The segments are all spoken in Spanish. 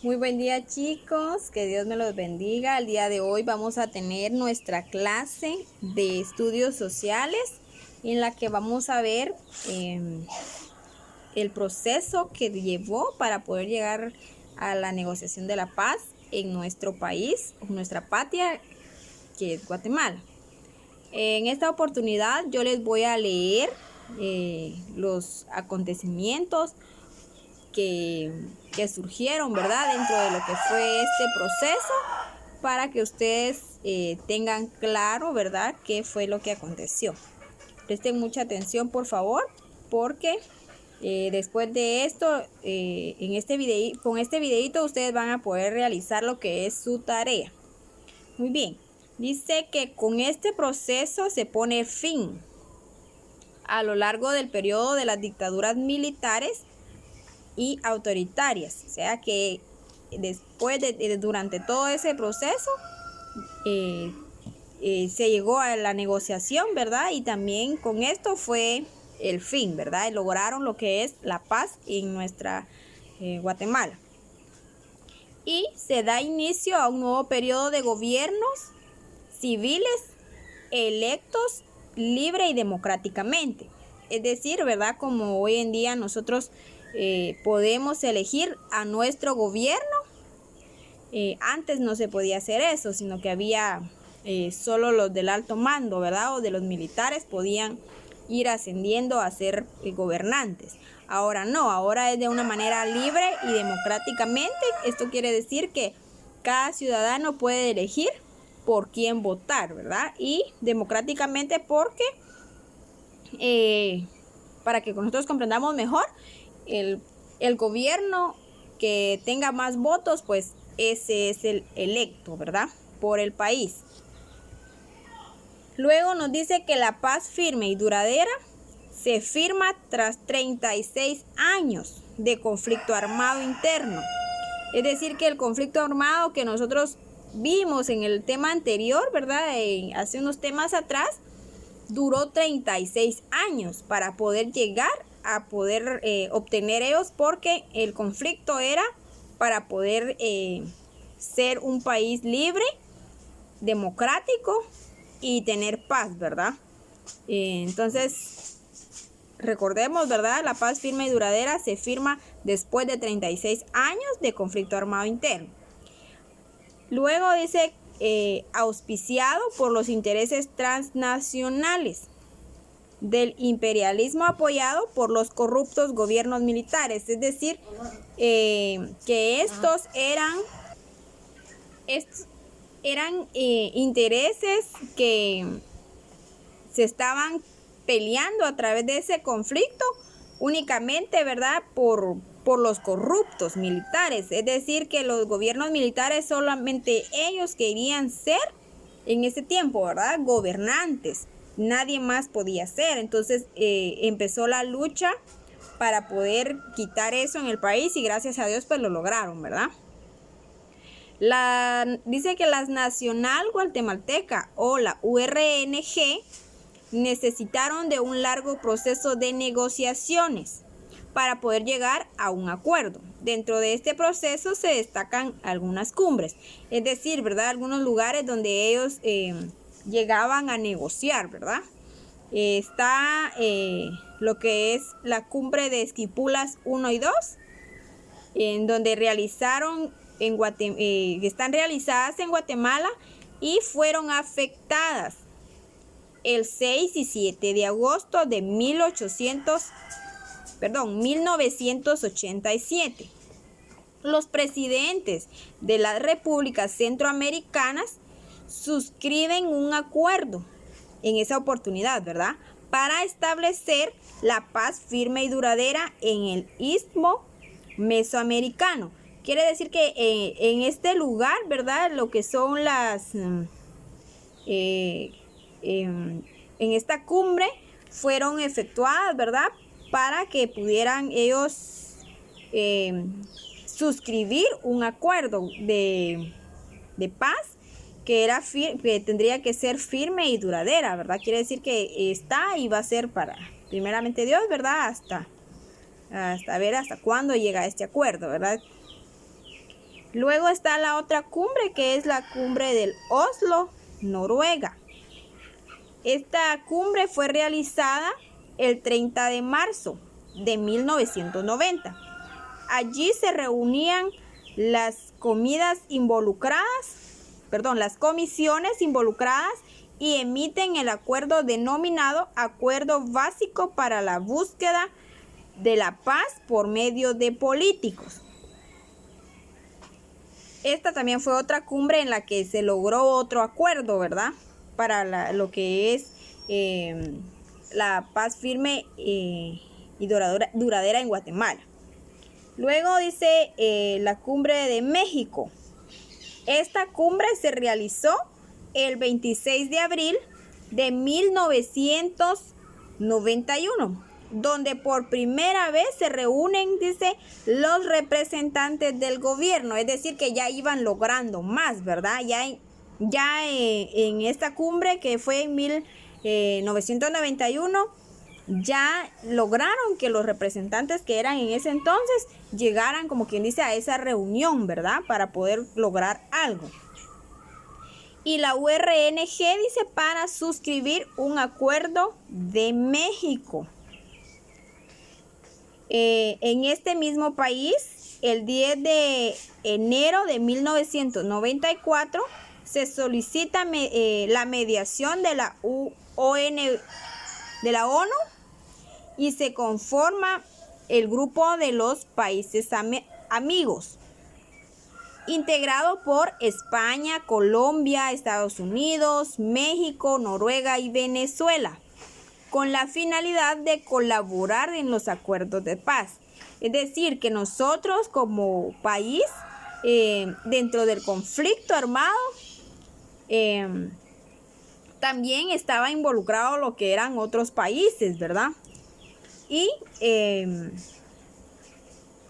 Muy buen día, chicos, que Dios me los bendiga. El día de hoy vamos a tener nuestra clase de estudios sociales en la que vamos a ver el proceso que llevó para poder llegar a la negociación de la paz en nuestro país, nuestra patria, que es Guatemala. En esta oportunidad yo les voy a leer los acontecimientos que surgieron, ¿verdad? Dentro de lo que fue este proceso, para que ustedes tengan claro, ¿verdad?, qué fue lo que aconteció. Presten mucha atención, por favor, porque después de esto, con este videito ustedes van a poder realizar lo que es su tarea. Muy bien, dice que con este proceso se pone fin a lo largo del periodo de las dictaduras militares y autoritarias, o sea que después durante todo ese proceso se llegó a la negociación, ¿verdad? Y también con esto fue el fin, ¿verdad? Lograron lo que es la paz en nuestra Guatemala. Y se da inicio a un nuevo periodo de gobiernos civiles electos libre y democráticamente. Es decir, ¿verdad? Como hoy en día nosotros podemos elegir a nuestro gobierno. Antes no se podía hacer eso, sino que había solo los del alto mando, ¿verdad? O de los militares podían ir ascendiendo a ser gobernantes. Ahora no, ahora es de una manera libre y democráticamente. Esto quiere decir que cada ciudadano puede elegir por quién votar, ¿verdad? Y democráticamente porque, para que nosotros comprendamos mejor, el gobierno que tenga más votos, pues ese es el electo, ¿verdad?, por el país. Luego nos dice que la paz firme y duradera se firma tras 36 años de conflicto armado interno. Es decir, que el conflicto armado que nosotros vimos en el tema anterior, ¿verdad?, hace unos temas atrás, duró 36 años para poder llegar a poder obtener ellos, porque el conflicto era para poder ser un país libre, democrático y tener paz, ¿verdad? Entonces, recordemos, ¿verdad? La paz firme y duradera se firma después de 36 años de conflicto armado interno. Luego dice auspiciado por los intereses transnacionales del imperialismo apoyado por los corruptos gobiernos militares. Es decir, que estos eran intereses que se estaban peleando a través de ese conflicto únicamente, ¿verdad?, por los corruptos militares. Es decir, que los gobiernos militares solamente ellos querían ser en ese tiempo, ¿verdad?, gobernantes. Nadie más podía ser. Entonces empezó la lucha para poder quitar eso en el país y gracias a Dios pues lo lograron, ¿verdad? Dice que la Nacional Guatemalteca o la URNG necesitaron de un largo proceso de negociaciones para poder llegar a un acuerdo. Dentro de este proceso se destacan algunas cumbres, es decir, ¿verdad?, algunos lugares donde ellos llegaban a negociar, ¿verdad? Está lo que es la cumbre de Esquipulas 1 y 2, en donde están realizadas en Guatemala y fueron afectadas el 6 y 7 de agosto de 1987. Los presidentes de las repúblicas centroamericanas suscriben un acuerdo en esa oportunidad, ¿verdad?, para establecer la paz firme y duradera en el istmo mesoamericano. Quiere decir que en este lugar, ¿verdad?, lo que son en esta cumbre fueron efectuadas, ¿verdad?, para que pudieran ellos suscribir un acuerdo de paz que tendría que ser firme y duradera, ¿verdad? Quiere decir que está y va a ser para, primeramente Dios, ¿verdad?, hasta ver hasta cuándo llega este acuerdo, ¿verdad? Luego está la otra cumbre, que es la cumbre del Oslo, Noruega. Esta cumbre fue realizada el 30 de marzo de 1990. Allí se reunían las comisiones involucradas y emiten el acuerdo denominado Acuerdo Básico para la Búsqueda de la Paz por medio de políticos. Esta también fue otra cumbre en la que se logró otro acuerdo, ¿verdad? Para lo que es la paz firme y duradera en Guatemala. Luego dice la cumbre de México. Esta cumbre se realizó el 26 de abril de 1991, donde por primera vez se reúnen, dice, los representantes del gobierno, es decir, que ya iban logrando más, ¿verdad? Ya en esta cumbre que fue en 1991, ya lograron que los representantes que eran en ese entonces llegaran, como quien dice, a esa reunión, ¿verdad? Para poder lograr algo. Y la URNG dice para suscribir un acuerdo de México. En este mismo país, el 10 de enero de 1994, se solicita la mediación de la ONU y se conforma el grupo de los países amigos, integrado por España, Colombia, Estados Unidos, México, Noruega y Venezuela, con la finalidad de colaborar en los acuerdos de paz. Es decir, que nosotros como país, dentro del conflicto armado, también estaba involucrado lo que eran otros países, ¿verdad? Y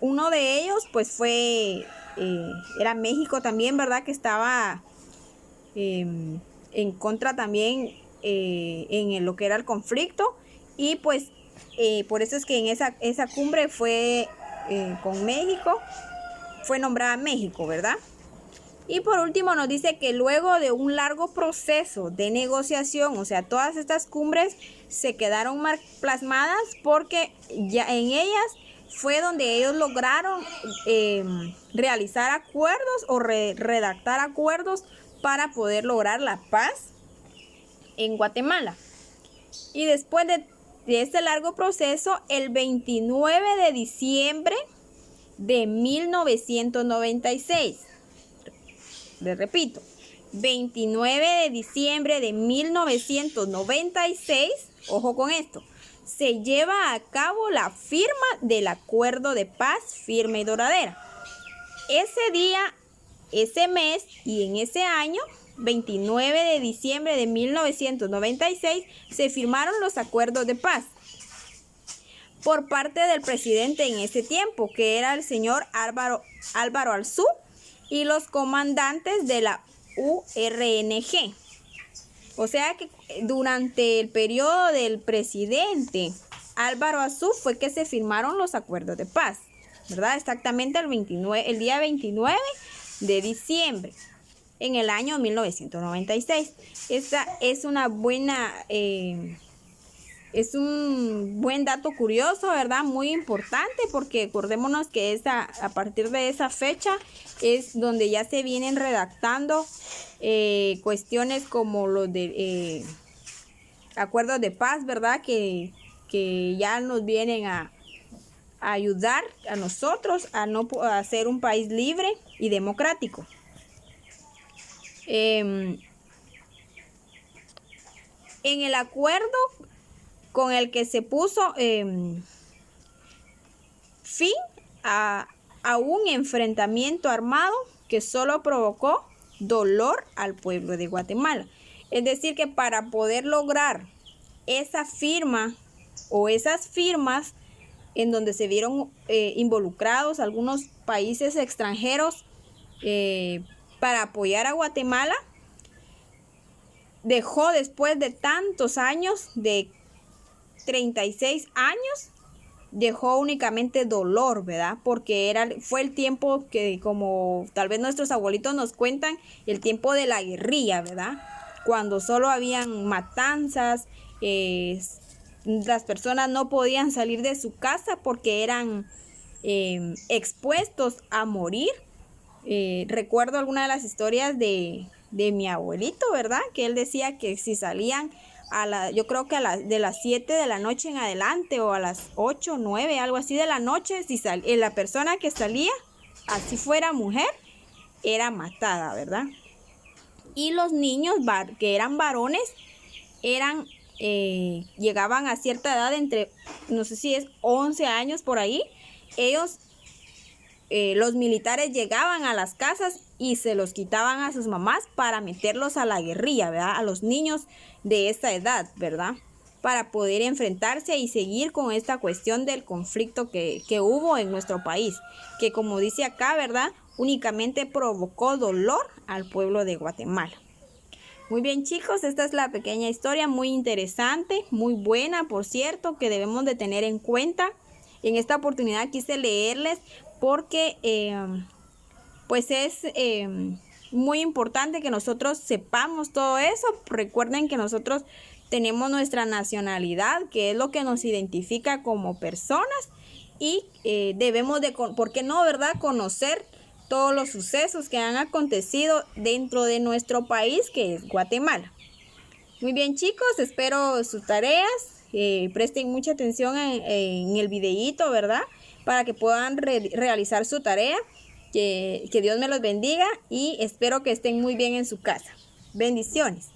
uno de ellos pues era México también, ¿verdad? Que estaba en contra también en lo que era el conflicto, y pues por eso es que en esa cumbre fue con México, fue nombrada México, ¿verdad? Y por último nos dice que luego de un largo proceso de negociación, o sea, todas estas cumbres se quedaron plasmadas porque ya en ellas fue donde ellos lograron realizar acuerdos o redactar acuerdos para poder lograr la paz en Guatemala. Y después de este largo proceso, el 29 de diciembre de 1996, les repito, 29 de diciembre de 1996, ojo con esto, se lleva a cabo la firma del Acuerdo de Paz firme y duradera. Ese día, ese mes y en ese año, 29 de diciembre de 1996, se firmaron los acuerdos de paz por parte del presidente en ese tiempo, que era el señor Álvaro Alzú, y los comandantes de la URNG. O sea que durante el periodo del presidente Álvaro Alzú fue que se firmaron los acuerdos de paz, ¿verdad? Exactamente el día 29 de diciembre en el año 1996. Esta es una buena, es un buen dato curioso, ¿verdad? Muy importante, porque acordémonos que a partir de esa fecha es donde ya se vienen redactando cuestiones como los de acuerdos de paz, ¿verdad? Que ya nos vienen a ayudar a nosotros a ser un país libre y democrático. En el acuerdo con el que se puso fin a un enfrentamiento armado que solo provocó dolor al pueblo de Guatemala. Es decir, que para poder lograr esa firma o esas firmas en donde se vieron involucrados algunos países extranjeros para apoyar a Guatemala, dejó después de tantos años, de 36 años, dejó únicamente dolor, ¿verdad? Porque fue el tiempo que, como tal vez nuestros abuelitos nos cuentan, el tiempo de la guerrilla, ¿verdad? Cuando solo habían matanzas, las personas no podían salir de su casa porque eran expuestos a morir. Recuerdo alguna de las historias de mi abuelito, ¿verdad? Que él decía que si salían yo creo que de las 7 de la noche en adelante o a las 8, 9, algo así de la noche, si la persona que salía, así fuera mujer, era matada, ¿verdad? Y los niños que eran varones, llegaban a cierta edad, entre, no sé si es 11 años por ahí, los militares llegaban a las casas y se los quitaban a sus mamás para meterlos a la guerrilla, ¿verdad? A los niños de esa edad, ¿verdad? Para poder enfrentarse y seguir con esta cuestión del conflicto que hubo en nuestro país, que como dice acá, ¿verdad? Únicamente provocó dolor al pueblo de Guatemala. Muy bien, chicos, esta es la pequeña historia, muy interesante, muy buena, por cierto, que debemos de tener en cuenta. En esta oportunidad quise leerles porque pues es muy importante que nosotros sepamos todo eso. Recuerden que nosotros tenemos nuestra nacionalidad, que es lo que nos identifica como personas, y debemos de, ¿por qué no, verdad?, conocer todos los sucesos que han acontecido dentro de nuestro país, que es Guatemala. Muy bien, chicos, espero sus tareas. Presten mucha atención en el videíto, ¿verdad?, para que puedan realizar su tarea. Que Dios me los bendiga y espero que estén muy bien en su casa. Bendiciones.